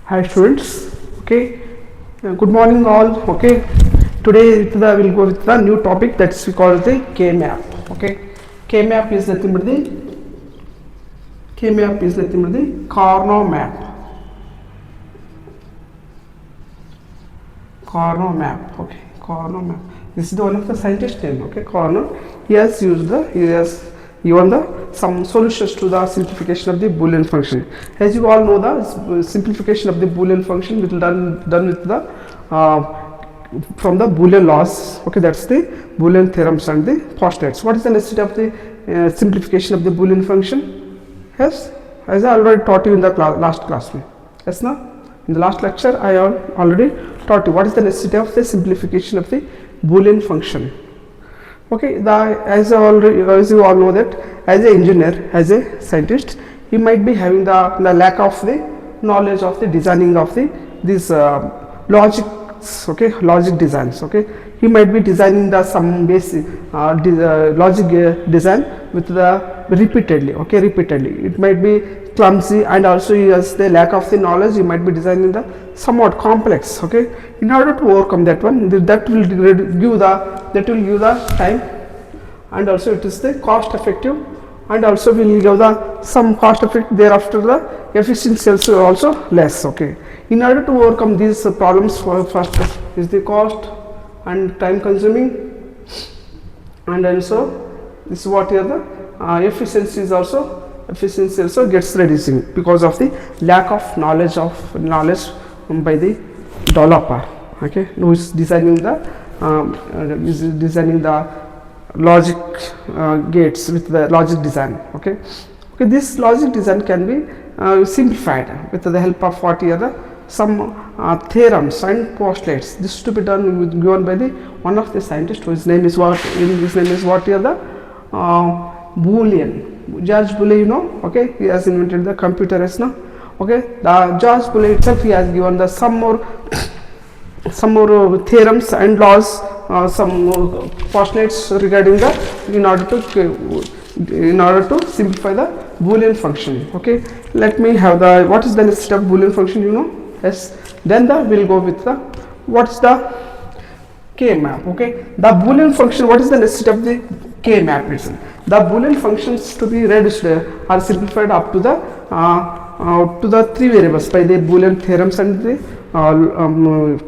Hi students, okay, good morning all. Okay, today we'll go with the new topic that's we call the Kmap. Okay, Kmap is nothing but the Karnaugh map. Karnaugh map. Okay, Karnaugh map. This is the one of the scientist name. Okay, Karnaugh. He has given the some solutions to the simplification of the boolean function. As you all know, the simplification of the boolean function will done with the from the boolean laws. Okay, that's the boolean theorems and the postulates. What is the necessity of the simplification of the boolean function? Yes, as I already taught you in the last class. Yes, now in the last lecture I already taught you what is the necessity of the simplification of the boolean function. Okay, as you all know that as an engineer, as a scientist, he might be having the lack of the knowledge of the designing of these logics. Okay, logic designs. Okay, he might be designing the some basic logic design with the repeatedly. Okay, repeatedly. It might be clumsy, and also he has the lack of the knowledge. He might be designing the somewhat complex. Okay, in order to overcome that one, that will give the time, and also it is the cost effective, and also will give the some cost effect. Thereafter the efficiency also less. Okay, in order to overcome these problems, first is the cost and time consuming, and also this is what here the efficiency also gets reducing because of the lack of knowledge by the developer. Okay, who is designing the logic gates with the logic design. Okay, this logic design can be simplified with the help of what here some theorems and postulates. This is to be done given by the one of the scientists whose name is what here the boolean. George Boole, you know. Okay, he has invented the computer as now. Okay, the George Boole itself, he has given the some more theorems and laws, some more postulates regarding the in order to simplify the boolean function. Okay, let me have the what is the necessity of boolean function, you know. Yes, then we'll go with the what's the Kmap. Okay, the boolean function, what is the necessity of the Kmap itself? The boolean functions to be reduced are simplified up to the three variables by the boolean theorems and the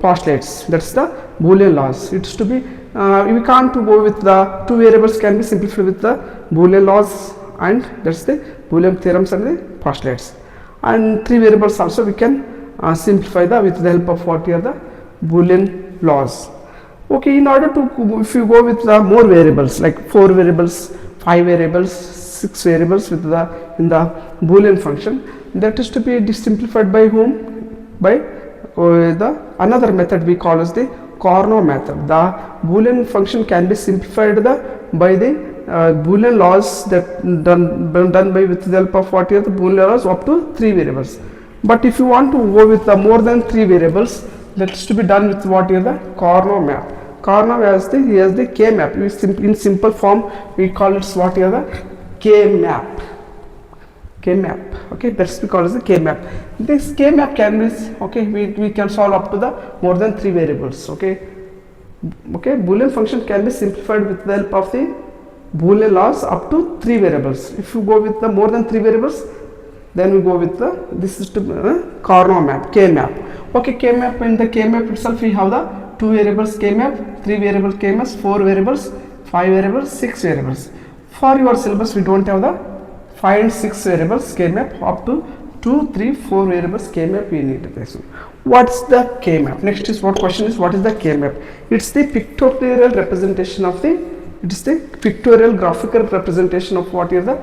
postulates. That's the boolean laws. It's to be we can't go with the two variables can be simplified with the boolean laws, and that's the boolean theorems and the postulates. And three variables also we can simplify with the help of what here the boolean laws. Okay, in order to, if you go with the more variables like 4 variables, 5 variables, 6 variables with the in the boolean function, that is to be simplified by whom? By the another method we call as the Karnaugh method. The boolean function can be simplified by the boolean laws that done by with the help of what here the boolean laws up to 3 variables. But if you want to go with the more than 3 variables, that is to be done with what here the Karnaugh map. Karnaugh has the Kmap. In simple form we call it what here the Kmap. Okay, that's because as the Kmap. This Kmap can be we can solve up to the more than 3 variables. Okay, boolean function can be simplified with the help of the boolean laws up to 3 variables. If you go with the more than 3 variables, then we go with the this is to Karnaugh map, Kmap. Okay, Kmap, in the Kmap itself we have the 2 variables Kmap, 3 variables Kmap, 4 variables, 5 variables, 6 variables. For your syllabus we don't have the 5 and 6 variables Kmap, up to 2, 3, 4 variables Kmap we need. What's the Kmap? Next is what question is what is the Kmap? It's the pictorial representation of the pictorial graphical representation of what is the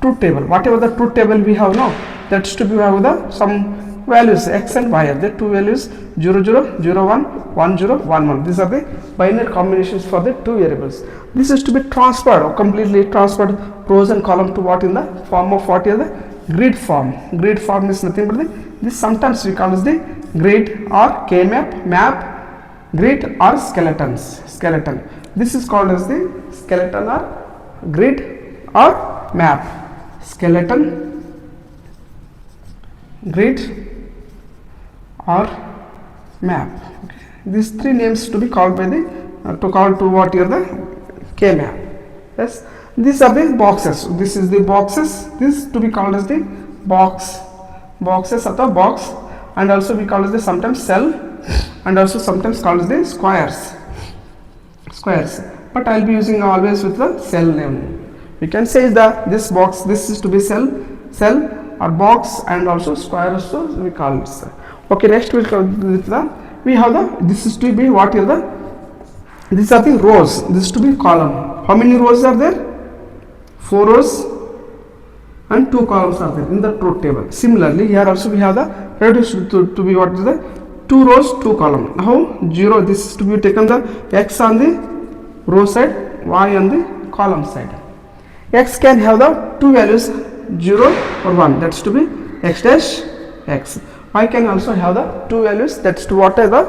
truth table. Whatever the truth table we have now, that's to be have the some values x and y. The two values 0 0 0 1 1 0 1 1. These are the binary combinations for the two variables. This is to be transferred or completely transferred rows and column to what in the form of what is the grid form. Grid form is nothing but this sometimes we call as the grid or Kmap, map, grid or skeleton. This is called as the skeleton or grid or map. Skeleton, grid or map. Okay. These three names to be called by the to call to what here the Kmap. Yes, these are the boxes. This is the boxes. This to be called as the boxes or the box, and also we call as the sometimes cell, and also sometimes called as the squares. But I'll be using always with the cell name. We can say that this box, this is to be cell or box, and also square also we call it. Okay, next we'll call with the we have the this is to be what here the these are the rows. This is to be column. How many rows are there? 4 rows and 2 columns are there in the truth table. Similarly, here also we have the reduced to be what is the 2 rows 2 column. Now 0, this is to be taken the x on the row side, y on the column side. X can have the 2 values 0 or 1, that's to be x dash x. Y can also have the 2 values, that's to what is the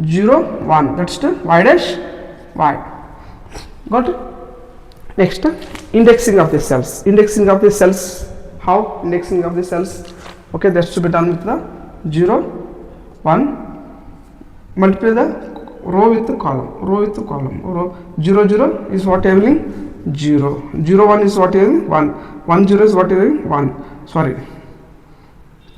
0 1, that's to y dash y. Got it? Next, indexing of the cells. Indexing of the cells. How? Indexing of the cells. Okay, that's to be done with the 0 1, multiply the row with the column, row 0 0 is what having 0, 0 1 is what having 1, 1 0 is what having 1, sorry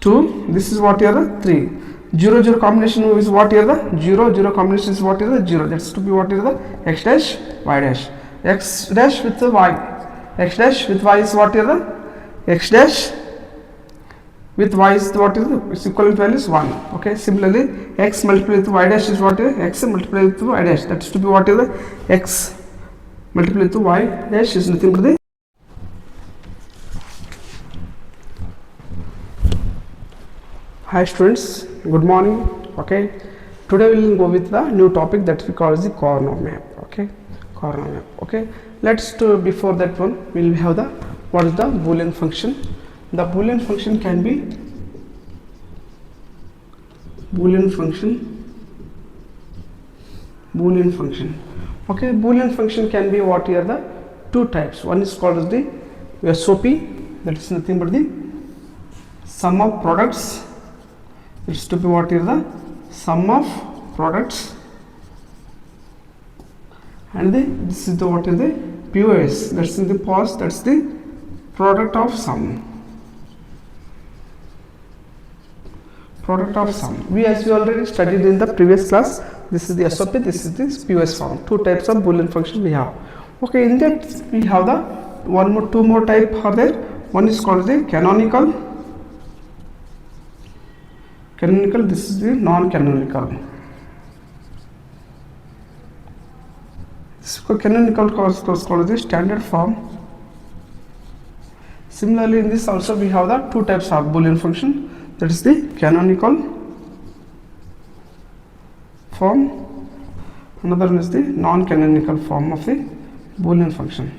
2, this is what here the 3, 0 0 combination is what here the 0 0 combination is what here the 0, that's to be what here the x dash y dash, x dash with the y, x dash with y is what here the x dash with y is what is the its equivalent value is 1. Okay, similarly x multiplied with y dash is what is x multiplied with y dash, that's to be what is the x multiplied with y dash is nothing but the Hi students, good morning. Okay, today we will go with the new topic that we call as the corner map. Okay, corner map. Okay, let's do before that one we will have the what is the boolean function. The boolean function can be boolean function. Okay, boolean function can be what here the 2 types. One is called as the SOP, that is nothing but the sum of products. It's to be what is the sum of products, and this is the what is the POS, that's in the POS, that's the product of sum. We as we already studied in the previous class, this is the SOP, this is the POS form. 2 types of boolean function we have. Okay, in that we have the 2 more type are there. One is called the canonical, this is the non-canonical. Canonical is called the standard form. Similarly, in this also we have the 2 types of boolean function, that is the canonical form, another one is the non-canonical form of the boolean function.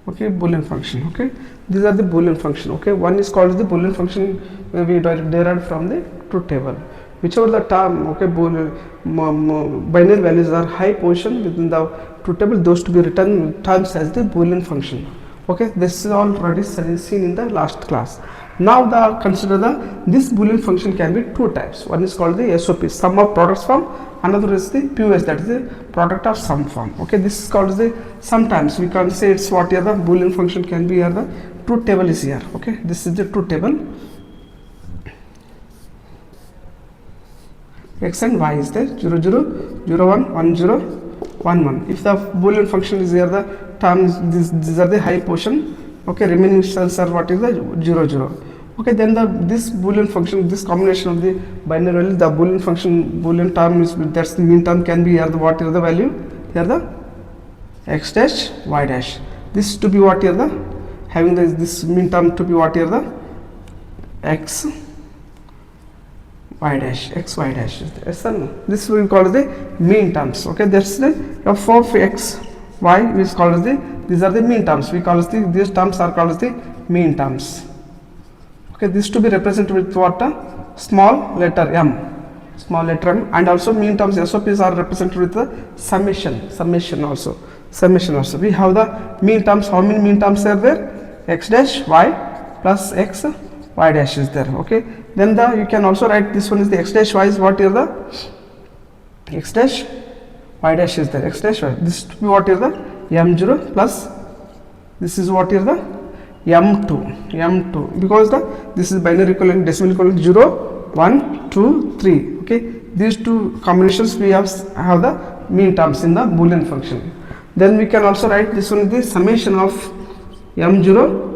Okay, boolean function. Okay, these are the boolean function. Okay, one is called the boolean function, we derived from the truth table. Whichever the term, okay, binary values are high position within the truth table, those to be written terms as the boolean function. Okay, this is already seen in the last class. Now consider this boolean function can be 2 types. One is called the SOP, sum of products form, another is the POS, that is the product of sum form. Okay, this is called the, sometimes we can say it's what here the boolean function can be here, the truth table is here. Okay, this is the truth table, x and y is there, 0 0 0 1 1 0 1 1. If the boolean function is here, the terms these are the high portion. Okay, remaining cells are what is the 0 0. Okay, then this boolean function, this combination of the binary value, the boolean term is, that's the mean term can be here the what is the value here the x dash y dash. This to be what here the having this mean term to be what here the x y dash, x y dash. Yes or no? This we call the mean terms. Okay, that's the f of x y is called as the, these are the mean terms. We call as these terms are called as the mean terms. Okay, this to be represented with what? Small letter m, and also mean terms SOPs are represented with the summation also. We have the mean terms. How many mean terms are there? X dash y plus x y dash is there. Okay, then you can also write this one is the x dash y is what is the x dash y dash is there, x dash y. This to be what is the m0 plus this is what is the m2 because this is binary equivalent, decimal equivalent 0 1 2 3. Okay, these two combinations we have the mean terms in the boolean function. Then we can also write this one the summation of m0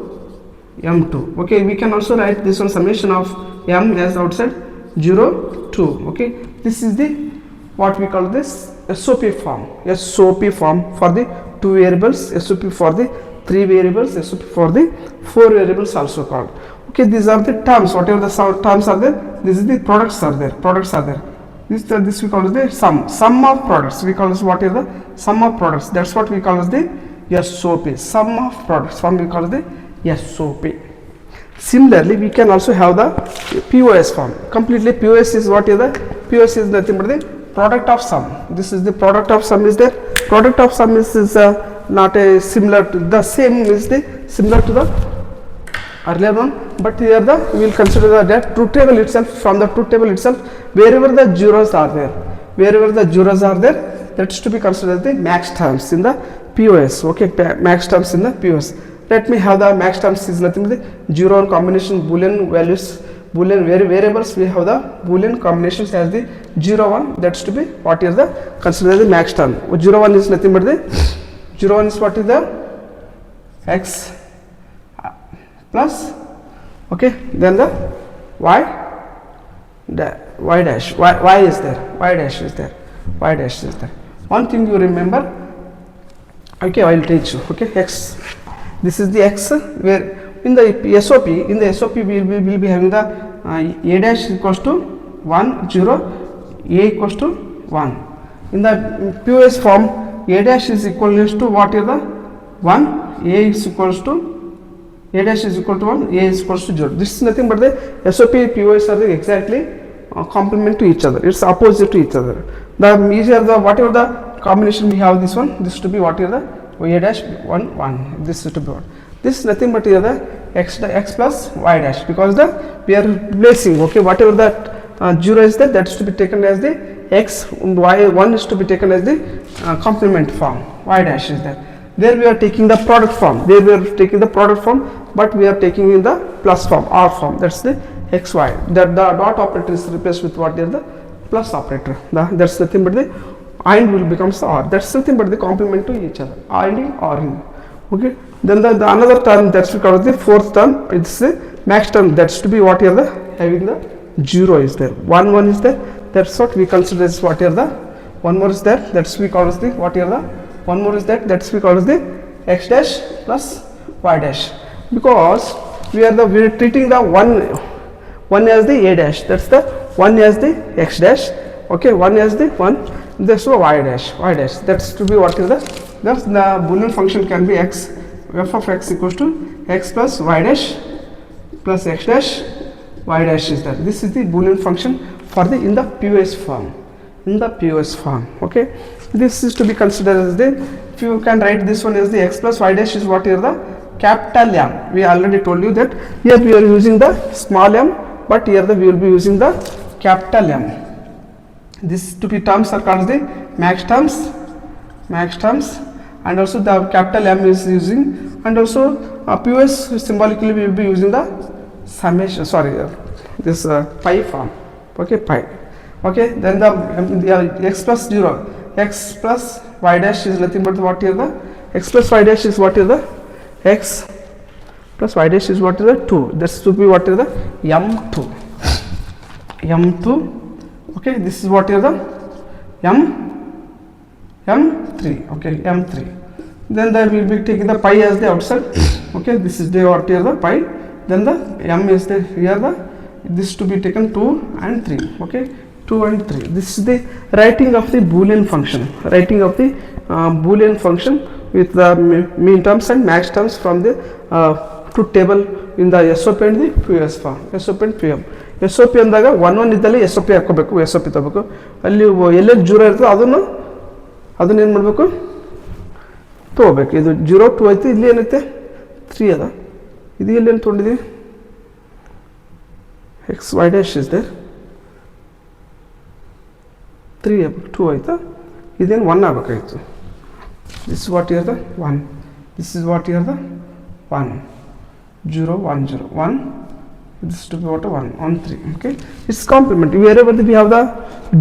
m2. Okay, we can also write this one summation of m as outside 0 2. Okay, this is the what we call this SOP form for the 2 variables, SOP for the 3 variables, SOP for the 4 variables also called. Okay, these are the terms, whatever the terms are there, this is the products are there. This we call as the sum of products. We call as what is the sum of products. That's what we call as the SOP, sum of products form we call as the SOP. Similarly, we can also have the POS form. Completely POS is what is the POS is nothing but the product of sum. This is the product of sum is there. Product of sum is not a similar to the same is the similar to the earlier one, but here we will consider that truth table itself. From the truth table itself, wherever the zeros are there, that's to be considered the max terms in the POS. Okay, max terms in the POS. Let me have the max terms is nothing but the 0 1 combination boolean values, boolean variables. We have the boolean combinations as the 0 1. That's to be what is the considered the max term. 0 1 is nothing but the 0 1 is what is the x plus, okay, then the y dash is there, y dash is there. One thing you remember, okay, I will teach you. Okay, x, this is the x, where in the SOP we will be having the a dash equals to 1 0, a equals to 1. In the POS form, a dash is equal to what is the 1, a is equals to a dash is equal to 1, a is equals to 0. This is nothing but the SOP POS are exactly complement to each other. It's opposite to each other. The easier the whatever the combination we have, this one, this to be what is the a dash 1 1. This is to be what. This is nothing but here the x plus y dash, because we are replacing. Okay, whatever that 0 is there, that's to be taken as the x, y 1 is to be taken as the complement form. Y dash is there. There we are taking the product form. But we are taking in the plus form, R form. That's the xy. That the dot operator is replaced with what is the plus operator. That's nothing but the and will becomes the or. That's nothing but the complement to each other. And or. Okay. Then the another term that's we call the fourth term. It's the max term. That's to be what is the having the 0 is there. 1 1 is there. That's what we consider as what is the 1 more is there. That's we call as the what is the 1 more is that. That's we call as the x dash plus y dash. Because we are treating the one as the a dash, that's the 1 as the x dash, okay, 1 as the 1, that's the y dash, that's to be what is that's the boolean function can be x, f of x equals to x plus y dash plus x dash, y dash is that. This is the boolean function for the in the POS form, okay. This is to be considered as the, if you can write this one as the x plus y dash is what is the capital M. We already told you that here we are using the small m, but here we will be using the capital M. This to be terms are called the max terms, and also the capital M is using, and also POS symbolically we will be using the summation. This pi form. Okay, pi. Okay, then the x plus 0, x plus y dash is nothing but what is the x plus y dash is what is the x plus y dash is what is the 2. That's to be what is the m2. Okay, this is what is the m3. Okay, m3. Then we will be taking the pi as the outside. Okay, this is the what is the pi. Then the m is the here the this to be taken 2 and 3. Okay, 2 and 3. This is the writing of the boolean function. With the mean terms and max terms from the truth table in the SOP and the POS form. SOP and POM. SOP ಅಂದಾಗ 1 1 ಇದ್ದಲ್ಲಿ SOP ಹಾಕೋಬೇಕು, SOP ತಗೋಬೇಕು. ಅಲ್ಲಿ ಎಲ್ಲೆಲ್ಲಿ 0 ಇರ್ತದೆ ಅದನ್ನ ಏನು ಮಾಡಬೇಕು ತಗೋಬೇಕು. ಇದು 0 2 ಐತಿ, ಇಲ್ಲಿ ಏನೈತೆ 3 ಅದ. ಇದು ಎಲ್ಲಿ ಏನು ತೊಗೊಂಡಿದ್ದೀವಿ x y dash is there 3 2 ಆಯ್ತಾ ಇದೇನು 1 ಆಗಬೇಕಾಯಿತು this is what here the 1 this is what here the 1 0 1 0 1 this to be what 1 on 3 okay it's complement wherever we have the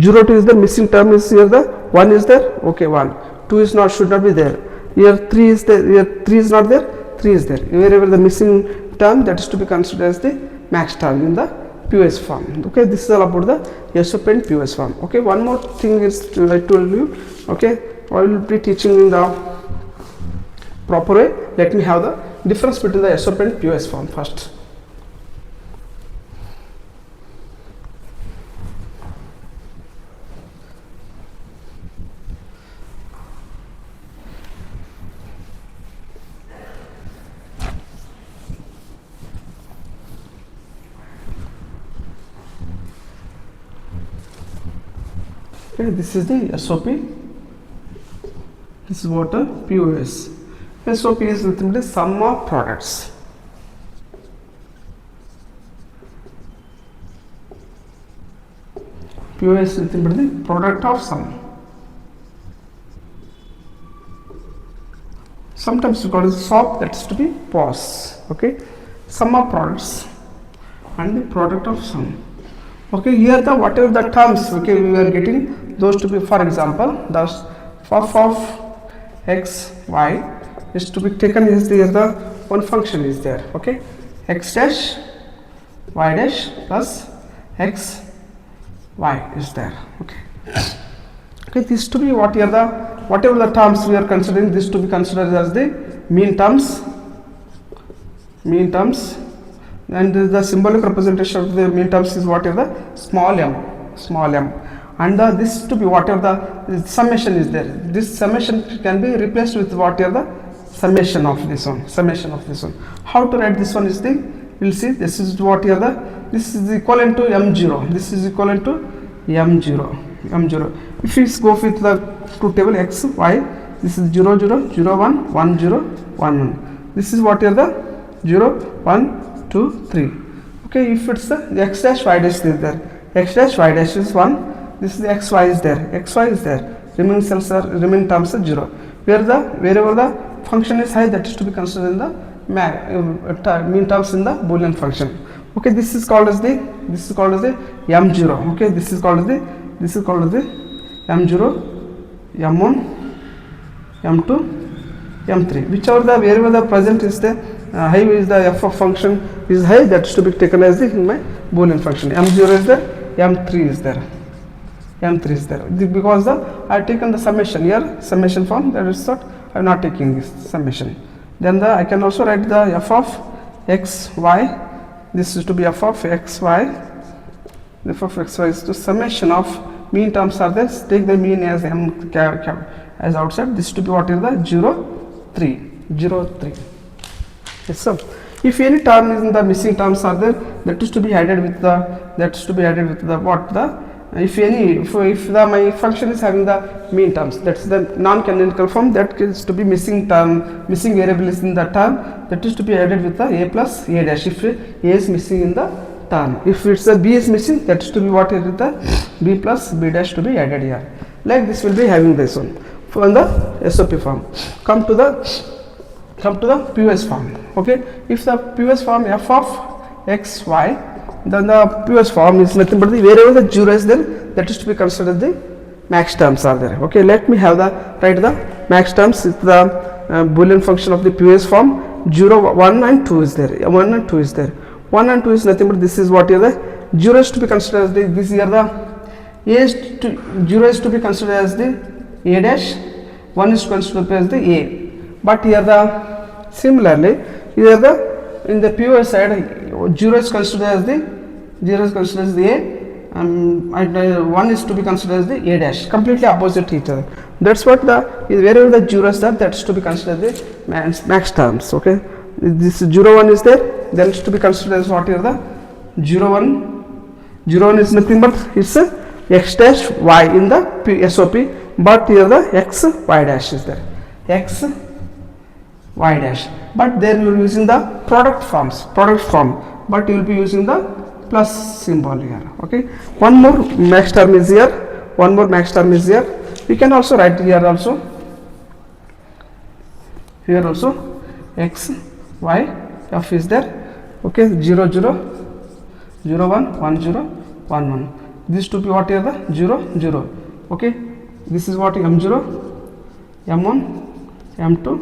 0 2 is the missing term is here the 1 is there okay 1 2 is not should not be there here 3 is there here 3 is not there 3 is there wherever the missing term that is to be considered as the max term in the POS form okay this is all about the SOP and POS form okay one more thing is I told you okay I will be teaching in the proper way let me have the difference between the SOP and POS form first okay this is the SOP this is what a POS SOP is nothing but the sum of products POS is nothing but the product of sum sometimes we call it SOP that is to be POS okay sum of products and the product of sum okay here the whatever the terms okay we are getting those to be for example thus f of x y is to be taken as the one function is there okay x dash y dash plus x y is there okay okay this to be what here the whatever the terms we are considering this to be considered as the mean terms and the symbolic representation of the mean terms is what is the small m and this to be whatever the summation is there this summation can be replaced with whatever the summation of this one how to write this one is the we'll see this is what here the this is equivalent to m0 this is equivalent to m0 if we go with the truth table x y this is 0 0 0 1 1 0 1 1 this is what here the 0 1 2 3 okay if it's the x dash y dash is there x dash y dash is 1 this is the xy is there remaining cells are remaining terms are 0 wherever the function is high that is to be considered in the mean terms in the boolean function okay this is called as the m0 okay this is called as the m0 m1 m2 m3 whichever the wherever the present is the high is the f of function is high that is to be taken as the in my boolean function m0 is there m3 is there because I have taken the summation here summation form that is not I am not taking this summation then I can also write the f of x y this is to be f of x y f of x y is the summation of mean terms are this take the mean as m as outside this to be what is the 0 3 yes sir if any term is in the missing terms are there that is to be added with the what the if my function is having the mean terms that's the non-canonical form that is to be missing variable is in the term that is to be added with the a plus a dash if a is missing in the term if it's the b is missing that is to be what is the b plus b dash to be added here like this will be having this one from the SOP form come to the POS form okay if the POS form f of x y then the POS form is nothing but the wherever the 0 is there that is to be considered the max terms are there okay let me have the write the max terms is the boolean function of the POS form 0 1 and 2 is there 1 and 2 is there 1 and 2 is nothing but this is what is the 0 is to be considered as the this here the a is to 0 is to be considered as the a dash 1 is considered as the a but here the similarly here the in the POS side 0 is considered as the a and 1 is to be considered as the a dash completely opposite each other that's what the wherever the 0 is there that is to be considered the max terms okay this 0 1 is there then it's to be considered as what here the 0 1 is nothing but it's a x dash y in the SOP but here the x y dash is there x y dash but there you are using the product form but you will be using the plus symbol here. Okay, one more max term is here, one more max term is here. We can also write here also, x, y, f is there. Okay, 0 0 0 1 1 0 1 1. This to be what here the 0 0. Okay, this is what m0, m1, m2,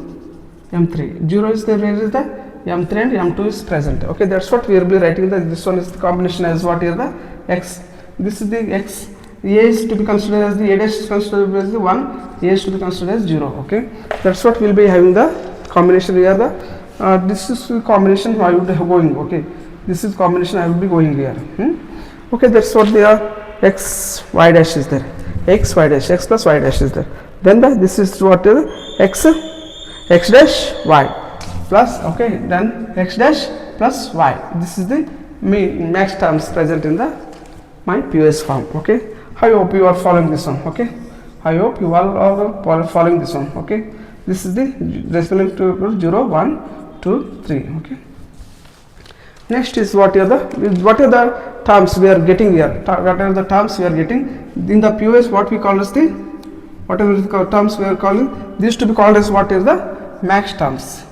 m3. 0 is there, where is the m3 and m2 is present. Okay, that's what we will be writing. This one is the combination as what here the x. This is the x. A is to be considered as the a dash is considered as the 1, a is to be considered as 0. Okay, that's what we will be having the combination here. The this is the combination I would be going. Okay, this is combination I will be going here. Okay, that's what they are. X y dash is there, x y dash, x plus y dash is there. Then this is what is x dash y plus, okay, then x dash plus y. This is the max terms present in the my POS form. Okay, I hope you are following this one. Okay, I hope you all are following this one. Okay, this is the responding to 0 1 2 3. Okay, next is what are the terms we are getting here. What are the terms we are getting in the POS? What we call as the, whatever the terms we are calling, this to be called as what is the max terms,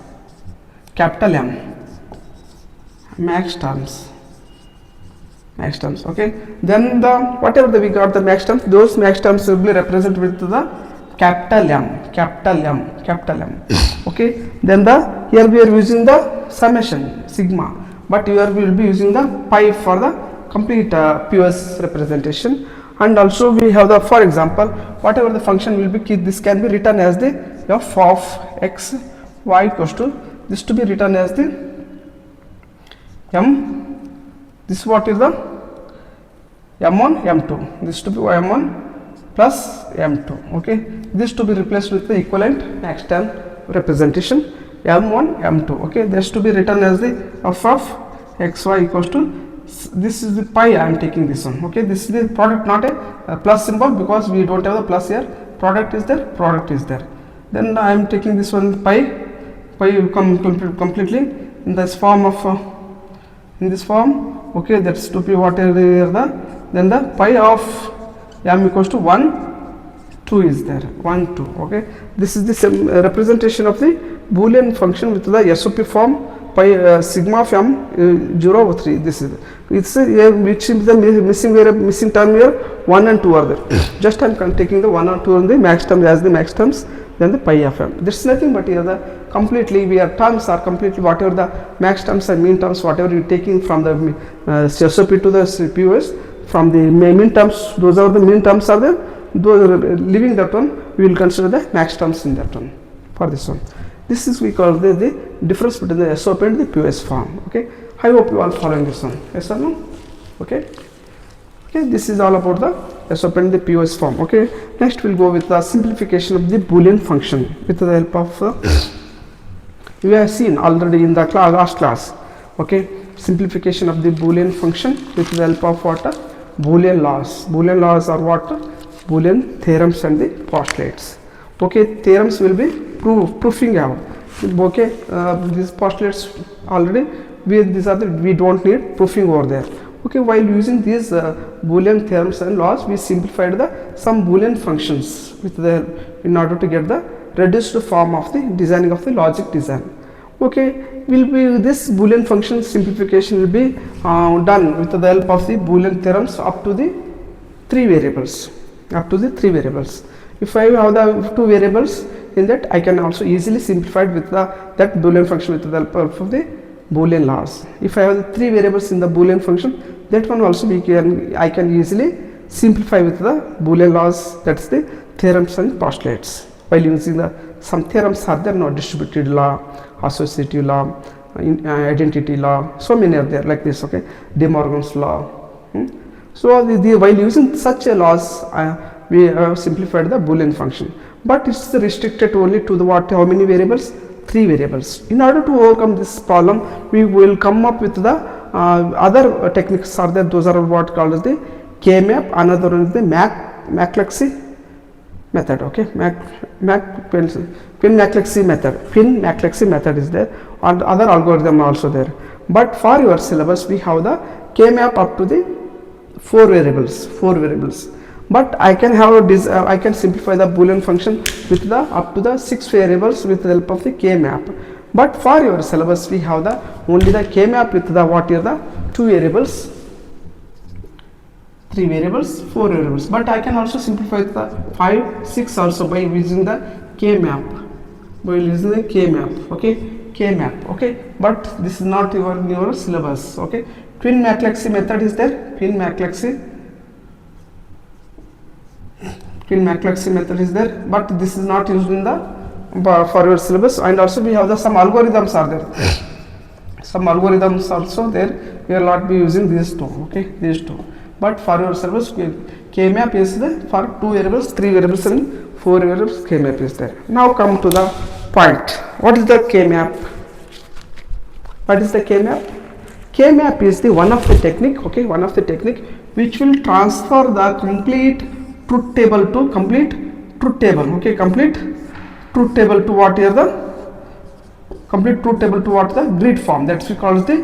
capital M, max terms. Okay, then the whatever we got the max terms, those max terms will be represented with the capital M. Okay, then here we are using the summation sigma, but here we will be using the pi for the complete POS representation. And also we have the, for example, whatever the function will be, this can be written as the f of x y equals to, this to be written as the m, this what is the m1 m2, this to be m1 plus m2. Okay, this to be replaced with the equivalent max term representation m1 m2. Okay, this to be written as the f of xy equals to, this is the pi, I am taking this one. Okay, this is the product, not a plus symbol, because we don't have the plus here. Product is there, then I am taking this one pi completely in this form of okay, that's to be what is here then the pi of m equals to 1 2 is there, 1 2. Okay, this is the same representation of the boolean function with the SOP form, pi sigma of m 0 over 3. This is it's which is the missing term here, 1 and 2 are there. Just I am taking the 1 or 2 on the max terms as the max terms, then the pi of m. This is nothing but here the completely we are terms are completely whatever the max terms and mean terms, whatever you taking from the SOP to the POS, from the mean terms, those are the mean terms are there. Those leaving that one, we will consider the max terms in that one for this one. This is we call the difference between the SOP and the POS form. Okay, I hope you all following this one. Yes or no? Okay. Okay, this is all about the SOP and the POS form. Okay, next we'll go with the simplification of the boolean function with the help of we have seen already in the last class. Okay, simplification of the boolean function with the help of what? Boolean laws. Boolean laws are what? Boolean theorems and the postulates. Okay, theorems will be proofing out. Okay, these postulates already we don't need proofing over there. Okay, while using these Boolean theorems and laws, we simplified some Boolean functions with in order to get the reduced form of the designing of the logic design. Okay, this Boolean function simplification will be done with the help of the Boolean theorems up to the 3 variables. If I have the 2 variables in that, I can also easily simplify it with that Boolean function with the help of the Boolean laws. If I have the 3 variables in the Boolean function, that one also I can easily simplify with the Boolean laws, that's the theorems and postulates. While using some theorems are there, no, distributed law, associative law, identity law, so many are there like this. Okay, De Morgan's law. So while using such a laws, we have simplified the Boolean function, but it's restricted only to the how many variables? 3 variables. In order to overcome this problem, we will come up with the other techniques are there. Those are what called as the Kmap. Another one is the McCleskey method. Okay, Pin McCleskey method is there, and other algorithm also there. But for your syllabus, we have the Kmap up to the 4 variables. But I can have I can simplify the boolean function with the up to the 6 variables with the help of the Kmap. But for your syllabus, we have the only the Kmap with the what are the 2 variables, 3 variables, 4 variables. But I can also simplify the 5, 6 also by using the Kmap. Okay, Kmap. Okay, but this is not your syllabus. Okay, twin McLexy method is there. Twin McLexy method is there, but this is not used in the for your syllabus. And also we have the some algorithms are there. Some algorithms also there. We will not be using these two. Okay, these two. But for your syllabus, Kmap is there for 2 variables, 3 variables, and 4 variables. Kmap is there. Now come to the point. What is the Kmap? What is the Kmap? Kmap is the one of the technique. Okay, one of the technique which will transfer the complete truth table to complete truth table. Okay, complete truth table to what is the complete truth table to what the grid form. That we call the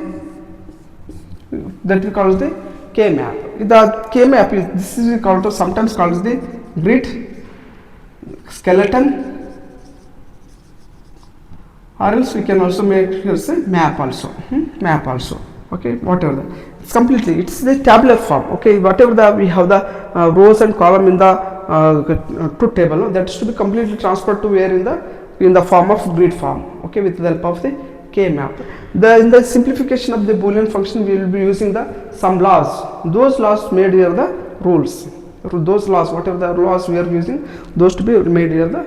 Kmap. The Kmap is this is called to sometimes called the grid, skeleton, or else we can also make here's a map also. Map also. Okay, whatever it's completely it's the tabular form. Okay, whatever we have the rows and column in the truth table, that's to be completely transferred to where in the form of grid form. Okay, with the help of the Kmap. In the simplification of the boolean function, we will be using some laws. Those laws made here the rules. Those laws, whatever the laws we are using, those to be made here the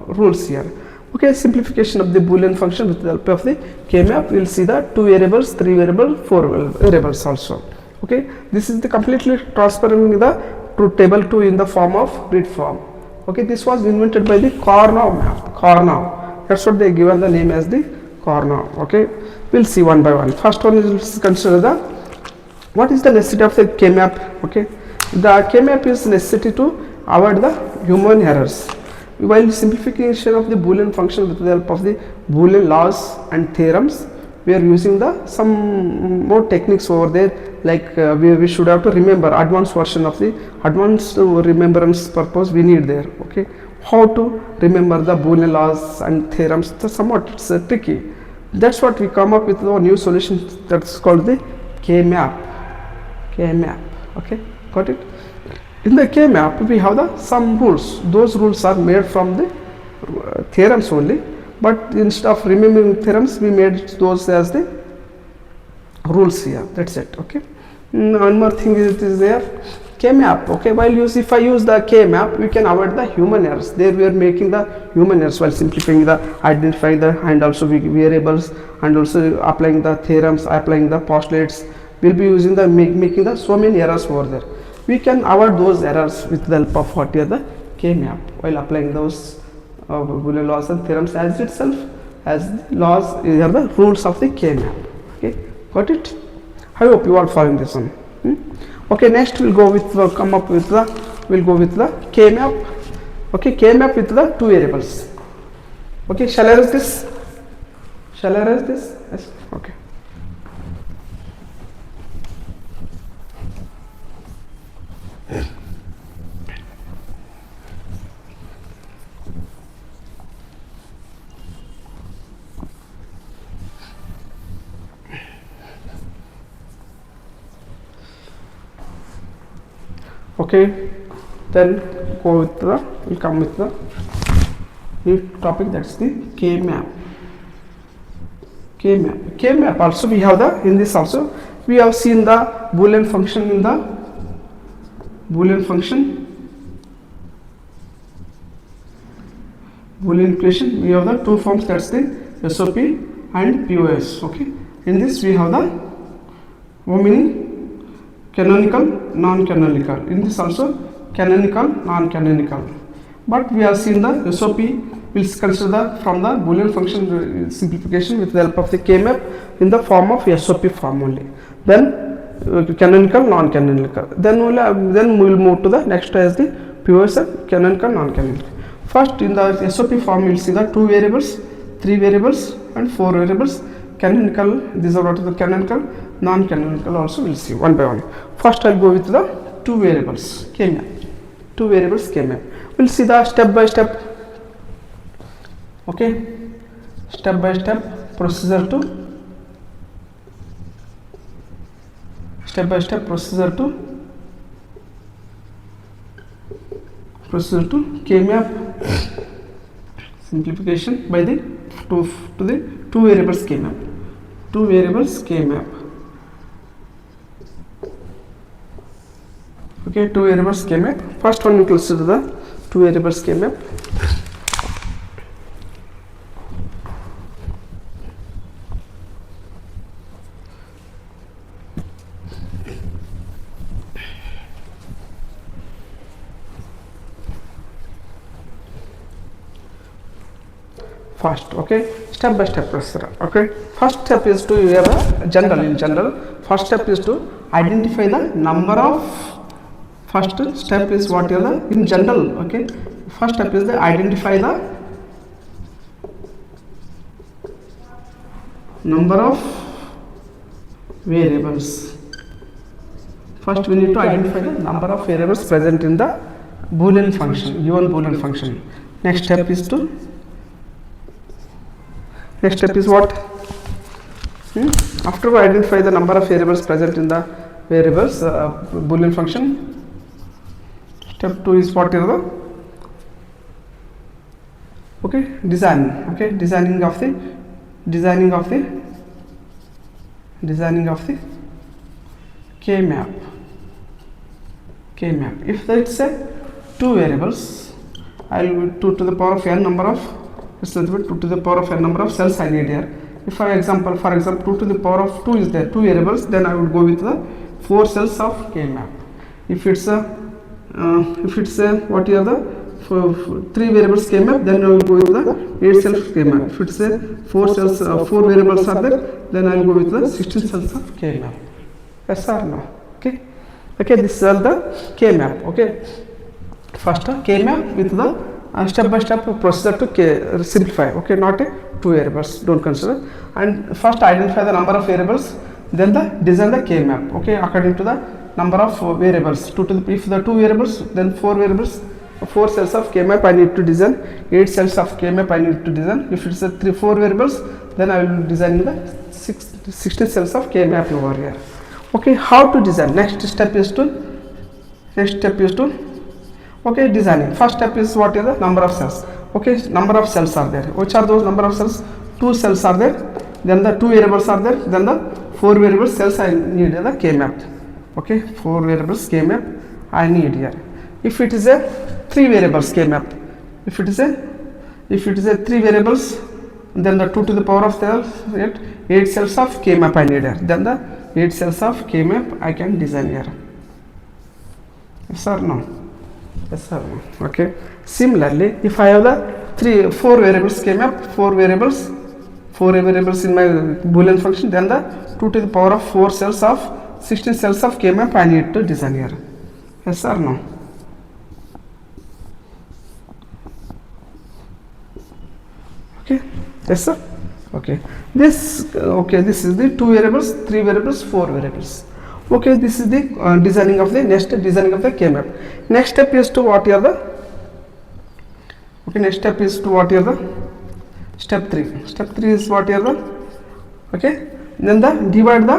rules here. Okay, simplification of the boolean function with the help of the Kmap. We will see the 2 variables, 3 variables, 4 variables also. Okay, this is the completely transferring the truth table to in the form of grid form. Okay, this was invented by the Kmap. That's what they given the name as the Kmap. Okay, we'll see one by one. First one is consider what is the necessity of the Kmap. Okay, the Kmap is necessity to avoid the human errors. While simplification of the boolean function with the help of the boolean laws and theorems, we are using some more techniques over there, like we should have to remember advanced version of the advanced remembrance purpose we need there. Okay, how to remember the boolean laws and theorems, somewhat it's tricky. That's what we come up with a new solution that's called the Kmap. Okay, got it? In the Kmap, we have some rules. Those rules are made from the theorems only, but instead of remembering theorems, we made those as the rules here. That's it. Okay. One more thing is there. Kmap. Okay. If I use the Kmap, we can avoid the human errors. There we are making the human errors while simplifying identifying and also variables, and also applying the theorems, applying the postulates. We'll be using making so many errors over there. We can avoid those errors with the help of what here the Kmap while applying those Boolean laws and theorems as itself as the laws are the rules of the Kmap. Okay, got it? I hope you are following this one. Okay, next we'll go with we'll go with the Kmap. Okay, Kmap with the 2 variables. Okay, shall I erase this? Yes. Okay. Okay, then we'll come with the new topic, that's the Kmap. Kmap also we have in this also we have seen the Boolean function in the Boolean equation. We have the 2 forms, that's the SOP and POS. Okay, in this we have the meaning canonical, non-canonical. In this also canonical, non-canonical. But we have seen the SOP. We'll consider from the Boolean function simplification with the help of the Kmap in the form of SOP form only. Then canonical, non-canonical. Then we'll move to the next as the POS and canonical, non-canonical. First in the SOP form we'll see the 2 variables, 3 variables and 4 variables. canonical, these are what is the canonical, non-canonical also we'll see one by one. First I'll go with the two variables Kmap. Two variables Kmap. We'll see the step by step. Okay, step by step procedure to Kmap simplification by the to the two variables Kmap. Okay, two variables Kmap. First one we consider the two variables Kmap. First, okay, step by step procedure. Okay, first step is to have a general. First step is to identify the number of. First step is what is the in general. Okay, first step is the identify the number of variables. First we need to identify the number of variables present in the boolean function, given boolean function. Next step is what? After we identify the number of variables present in the variables boolean function, step 2 is what is the designing of the Kmap. If it's a two variables, I will 2 to the power of n number of 2 to the power of n number of cells I need here. If for example 2 to the power of 2 is there, two variables, then I would go with the 4 cells of Kmap. If it's a what are the 3 variables Kmap, then I will go with the 8 cells Kmap. If it's a 4 variables are there, then I will go with the 16 cells of Kmap. Yes or no? Okay, this is all the Kmap. Okay, first Kmap with the step by step procedure to simplify. Okay, not a two variables, don't consider. And first identify the number of variables, then design the Kmap. Okay, according to the number of variables. If the two variables, then 4 variables, 4 cells of Kmap I need to design, 8 cells of Kmap I need to design. If it's a 4 variables, then I will design the 16 cells of Kmap over here. Okay, how to design? Next step is to designing. First step is what is the number of cells. Okay, number of cells are there. Which are those number of cells? 2 cells are there, then the 2 variables are there, then the 4 variables cells I need the Kmap. Okay, 4 variables Kmap I need here. If it is a 3 variables Kmap, if it is a 3 variables, then the 2 to the power of 8 cells of Kmap I need here. Then the 8 cells of Kmap I can design here. Yes or no? Yes or no? Okay. Similarly, if I have the 4 variables Kmap, 4 variables in my boolean function, then the 2 to the power of 4 cells of 16 cells of Kmap I need to design here. Yes or no? Okay. Yes sir. Okay. This is the 2 variables, 3 variables, 4 variables. Okay, this is the designing of the Kmap. Next step is to what are the step 3. Step 3 is what are the then divide the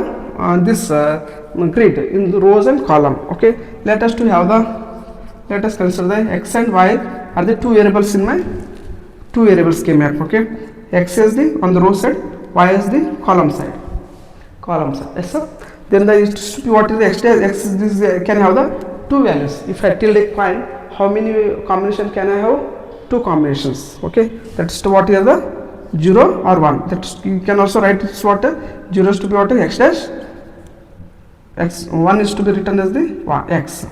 this grid in the rows and column. Okay, let us consider the x and y are the 2 variables in my 2 variables Kmap. Okay, x is the on the row side, y is the column side. Yes sir. Then what is the x is this can have the 2 values. If I tilde a coin, how many combination can I have? 2 combinations. Okay, that's what is the 0 or 1. That you can also write this what 0 is to be what x dash, x 1 is to be written as the x.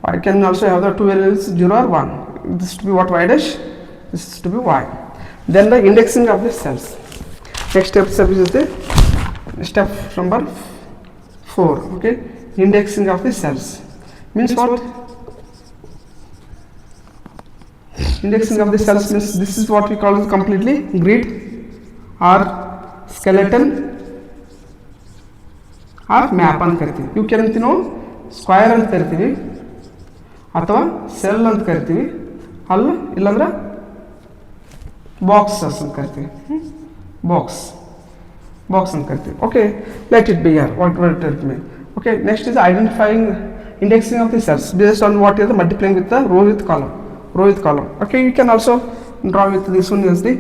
I can also have the 2 values 0 or 1. This is to be what y dash, this is to be y. Then the indexing of the cells. Next step is the step number 4. Okay, indexing of the cells means what? Indexing of the cells means this is what we call completely grid or skeleton or map ಅಂತ ಕರಿತೀವಿ. ಇವಕ್ಕೆ ಏನಂತೀವಿ ನಾವು square ಅಂತ ಕರಿತೀವಿ ಅಥವಾ cell ಅಂತ ಕರಿತೀವಿ, ಅಲ್ಲ ಇಲ್ಲಾಂದ್ರೆ ಬಾಕ್ಸಸ್ ಅಂತ ಕರಿತೀವಿ. ಬಾಕ್ಸ್ ಅಂತ ಕರಿತೀವಿ. Okay, let it be here what it mean. Okay, next is identifying indexing of the cells based on what is the multiplying with the row with column. Okay, you can also draw with this one as the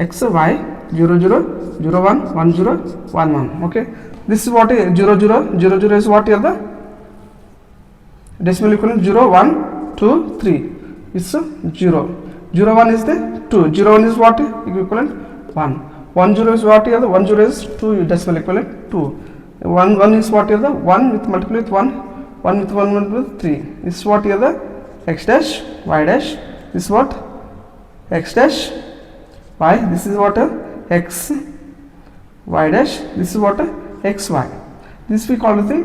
x y 0 0 0 1 1 0 1 1. Okay, this is what is 0 0 0 0 is what is the decimal equivalent 0 1 2 3 is 0 0 1 is the 2 0 1 is what equivalent 1 1 0 is what is the 1 0 is 2 decimal equivalent 2 1 is what is the 1 with multiply with 1 with 1 multiply with 3. This is what is the x dash y dash. This is what x dash y. This is what x y dash. This is what x y. This we call as the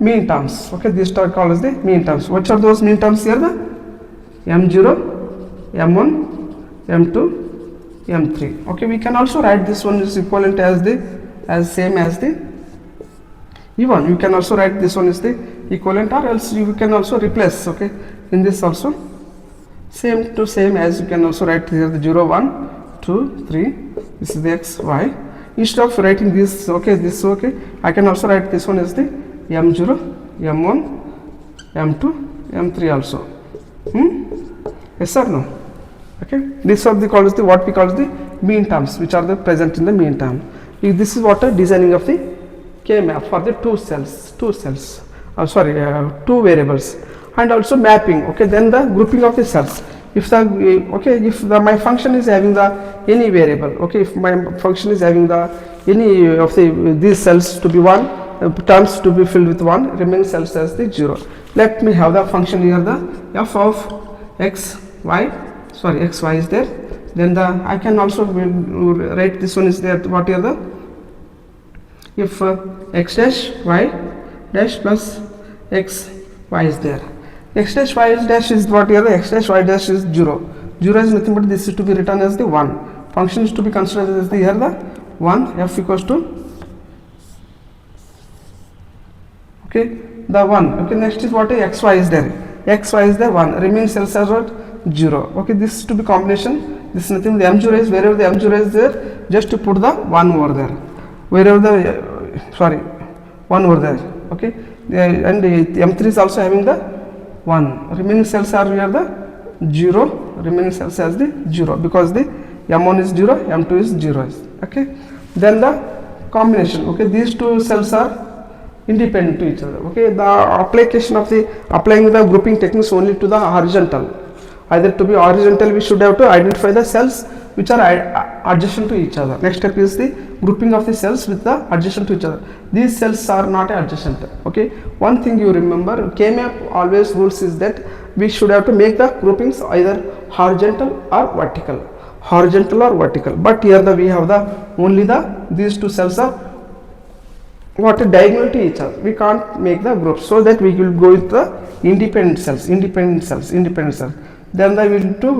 mean terms. Okay, this term called as the mean terms. What are those mean terms here? The m0, m1, m2, m3. Okay, we can also write this one is equivalent as the same as the even you can also write this one is the equivalent, or else you can also replace. Okay, in this also same to same as you can also write here the 0 1 2 3. This is the x y. Instead of writing this, okay, this okay, I can also write this one as the m0 m1 m2 m3 also. Yes or no? Okay, this are the called as the what we call as the mean terms, which are the present in the mean term. This is what a designing of the Kmap for the two variables, and also mapping. Okay, then the grouping of the cells. If my function is having the any variable, okay, if my function is having the any of these cells to be 1, terms to be filled with 1, remaining cells as the 0. Let me have the function here, the f of x y is there. Then I can also write this one is there, what are the if x dash y dash plus x y is there. X dash y dash is what here, the x dash y dash is 0 is nothing but this is to be written as the 1. Function is to be considered as the here the 1, f equals to okay the 1. Okay, next is what x y is there. X y is there 1, remaining cells are what 0. Okay, this is to be combination. This is nothing, the m0 is wherever the m0 is there, just to put the 1 over there. Wherever the 1 over there. Okay, and the m3 is also having the 1. Remaining cells are here the 0. Remaining cells has the 0 because the m1 is 0, m2 is 0. Okay, then the combination. Okay, these two cells are independent to each other. Okay, the application of the applying the grouping techniques only to the horizontal. Either to be horizontal, we should have to identify the cells which are adjacent to each other. Next step is the grouping of the cells with the adjacent to each other. These cells are not adjacent. Okay, one thing you remember, Kmap always rules is that we should have to make the groupings either horizontal or vertical. But here we have the only these two cells are what diagonal to each other. We can't make the group, so that we will go with the independent cells. Then we to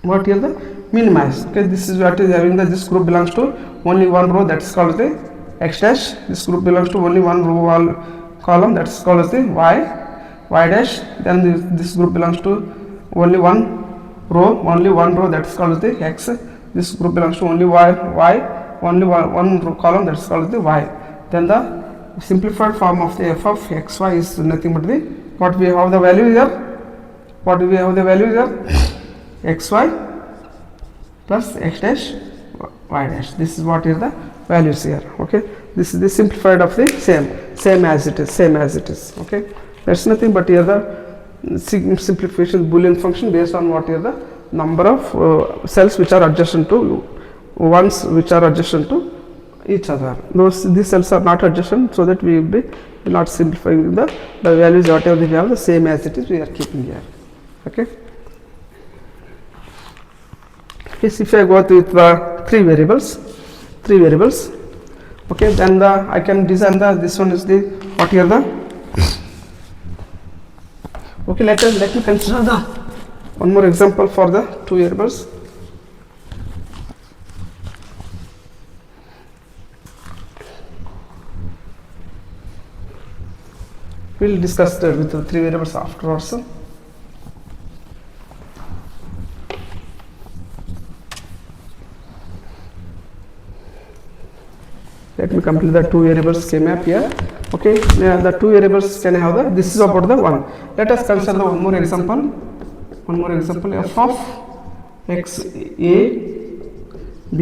what here the minimize. Okay, this is what is having the this group belongs to only one row, that is called the x dash. This group belongs to only one row or column, that is called as the y dash. Then this group belongs to only one row, that is called as the x. This group belongs to only y only one row column, that is called as the y. Then the simplified form of the f of xy is nothing but the what we have the value here. Xy plus x dash y dash. This is what is the values here. Okay, this is the simplified of the same as it is. Okay, that's nothing but here the simplification boolean function based on what is the number of cells which are adjacent to ones which are adjacent to each other. These cells are not adjacent, so that we will be not simplifying the values whatever we have the same as it is we are keeping here. Okay. Yes, if I go with the three variables, okay, then I can design this one is the what here the okay. Let me consider the one more example for the two variables. we'll discuss that with the 3 variables afterwards. Let me complete the 2 variables Kmap here. Okay, the 2 variables can have the, this is about the 1. Let us consider the one more example. F of x a b.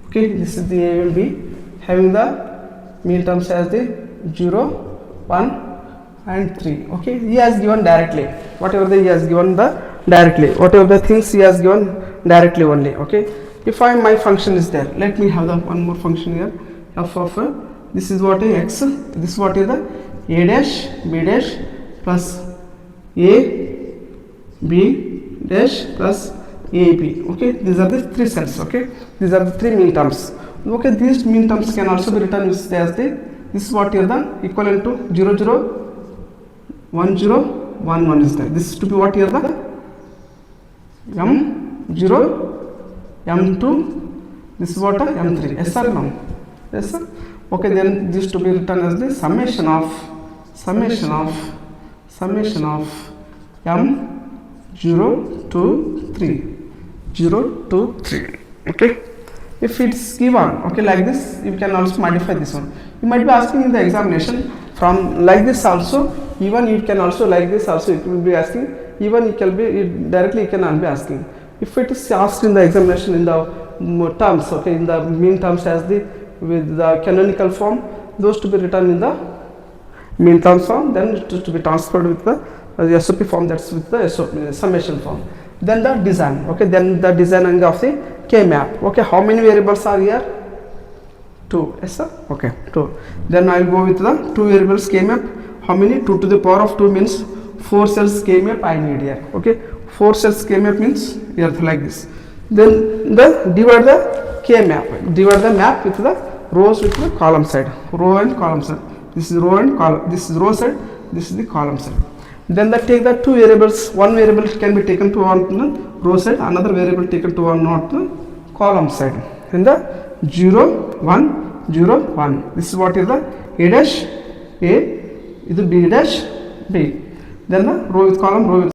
Okay, this is the a and b, having the mean terms as the 0, 1 and 3. Okay, he has given directly whatever he has given the directly, whatever the things he has given directly only. Okay, if my function is there, let me have the one more function here. F of this is what is x, this is what is the a dash b dash plus a b dash plus a b. Okay, these are the 3 cells. Okay, these are the 3 mean terms. Okay, these mean terms can also be written as the, this is what is the equivalent to 0 0 1 0 1 1 is there. This is to be what is the m0 m2, this is what m3. Yes or no? Yes sir. Okay, then this to be written as the summation of m0 to 3, 0 to 3. Okay, if it's given, okay, like this, you can also modify this one. You might be asking in the examination from like this also, even you can also like this also, it will be asking, even it can be directly, you cannot be asking. If it is asked in the examination in the terms, okay, in the mean terms as the with the canonical form, those to be written in the mean terms form, then it is to be transferred with the SOP form, that's with the SOP summation form. Then the design, okay, then the design of the Kmap. Okay, how many variables are here? 2. Yes sir. Okay, 2. Then I will go with the 2 variables Kmap. How many? 2 to the power of 2 means 4 cells Kmap I need here. Okay, 4 cells Kmap means here like this. Then the divide the Kmap, divide the map with the rows with the column side, row and column side. This is row and column, this is row side, this is the column side. Then take the 2 variables, one variable can be taken to one row side, another variable taken to one not the column side. In the 0 1 0 1, this is what is the a dash a, is the b dash b. Then the row with column, row with